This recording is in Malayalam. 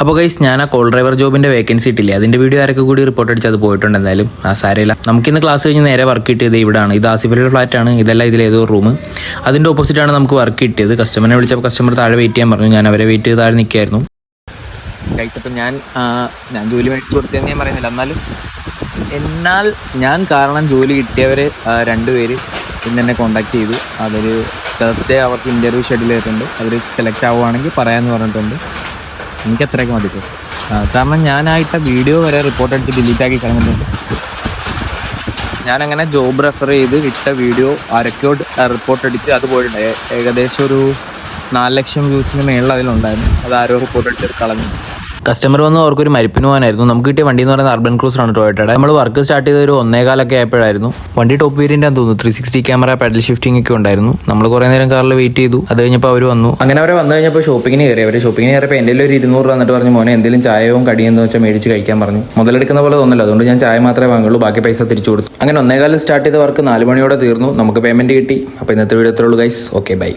അപ്പോൾ ഗൈസ് ഞാൻ ആ കോൾ ഡ്രൈവർ ജോബിൻ്റെ വേക്കൻസി ഇട്ടില്ലേ അതിൻ്റെ വീഡിയോ ആരൊക്കെ കൂടി റിപ്പോർട്ട് അടിച്ച് അത് പോയിട്ടുണ്ട്. എന്തായാലും സാരമില്ല. നമുക്കിന്ന് ക്ലാസ് കഴിഞ്ഞ് നേരെ വർക്ക് കിട്ടിയത് ഇവിടെയാണ്. ഇത് ആസിഫലിയുടെ ഫ്ലാറ്റാണ്. ഇതല്ല ഇതിലേതോ റൂം. അതിൻ്റെ ഓപ്പോസിറ്റാണ് നമുക്ക് വർക്ക് കിട്ടിയത്. കസ്റ്റമറിനെ വിളിച്ചപ്പോൾ കസ്റ്റമർ താഴെ വെയിറ്റ് ചെയ്യാൻ പറഞ്ഞു. ഞാൻ അവരെ വെയിറ്റ് ചെയ്ത് താഴെ നിൽക്കുകയായിരുന്നു. ഗൈസ് അപ്പം ഞാൻ ജോലി മേടിച്ച് കൊടുത്തതെന്ന് ഞാൻ പറയുന്നില്ല. എന്നാൽ ഞാൻ കാരണം ജോലി കിട്ടിയവർ 2 പേര് ഇന്ന് എന്നെ കോൺടാക്ട് ചെയ്തു. അതൊരു തേർസ്ഡേ അവർക്ക് ഇൻ്റർവ്യൂ ഷെഡ്യൂൾ ചെയ്തിട്ടുണ്ട്. അവർ സെലക്ട് ആവുകയാണെങ്കിൽ പറയാമെന്ന് പറഞ്ഞിട്ടുണ്ട്. എനിക്ക് അത്രയൊക്കെ മതി. കാരണം ഞാനായിട്ട് വീഡിയോ വരെ റിപ്പോർട്ട് അടിച്ച് ഡിലീറ്റ് ആക്കി കളഞ്ഞിട്ടുണ്ട്. ഞാനങ്ങനെ ജോബ് റെഫർ ചെയ്ത് ഇട്ട വീഡിയോ ആരൊക്കെയോ റിപ്പോർട്ട് അടിച്ച് അത് പോയിട്ടുണ്ട്. ഏകദേശം ഒരു 4 ലക്ഷം വ്യൂസിന് മേളിൽ അതിലുണ്ടായിരുന്നു. അത് ആരോ റിപ്പോർട്ട് അടിച്ച് കളഞ്ഞു. കസ്റ്റമർ വന്ന് അവർക്കൊരു മരിപ്പിന് പോകാനായിരുന്നു. നമുക്ക് കിട്ടിയ വണ്ടി എന്ന് പറയുന്നത് അർബൻ ക്രൂസറാണ്, ടൊയോട്ടയുടെ. നമ്മൾ വർക്ക് സ്റ്റാർട്ട് ചെയ്ത ഒരു 1:15 ആയപ്പോഴായിരുന്നു. വണ്ടി ടോപ്പ് വേരിയൻ്റ് ആണെന്ന് തോന്നുന്നു. 360 ക്യാമറ, പെഡൽ ഷിഫ്റ്റിംഗ് ഒക്കെ ഉണ്ടായിരുന്നു. നമ്മൾ കുറേ നേരം കാറിൽ വെയിറ്റ് ചെയ്തു. അത് കഴിഞ്ഞപ്പോൾ അവർ വന്നു. അങ്ങനെ അവരെ വന്നു കഴിഞ്ഞപ്പോൾ ഷോപ്പിങ്ങിന് കയറി. അവർ ഷോപ്പിങ്ങിന് കയറിയപ്പോൾ എൻ്റെ ഒരു 200 രൂപ എന്നിട്ട് പറഞ്ഞു, മോനെ എന്തെങ്കിലും ചായവും കടിയെന്ന് വെച്ചാൽ മേടിച്ച് കഴിക്കാൻ പറഞ്ഞു. മുതലെടുക്കുന്ന പോലെ തോന്നില്ല. അതുകൊണ്ട് ഞാൻ ചായ മാത്രമേ വാങ്ങുള്ളൂ, ബാക്കി പൈസ തിരിച്ചു കൊടുത്തു. അങ്ങനെ 1:15 സ്റ്റാർട്ട് ചെയ്ത വർക്ക് 4 മണിയോടെ തീർന്നു. നമുക്ക് പേയ്മെൻറ്റ് കിട്ടി. അപ്പോൾ ഇന്നത്തെ വീഡിയോ ഇത്രേ ഉള്ളൂ ഗൈസ്. Okay bye.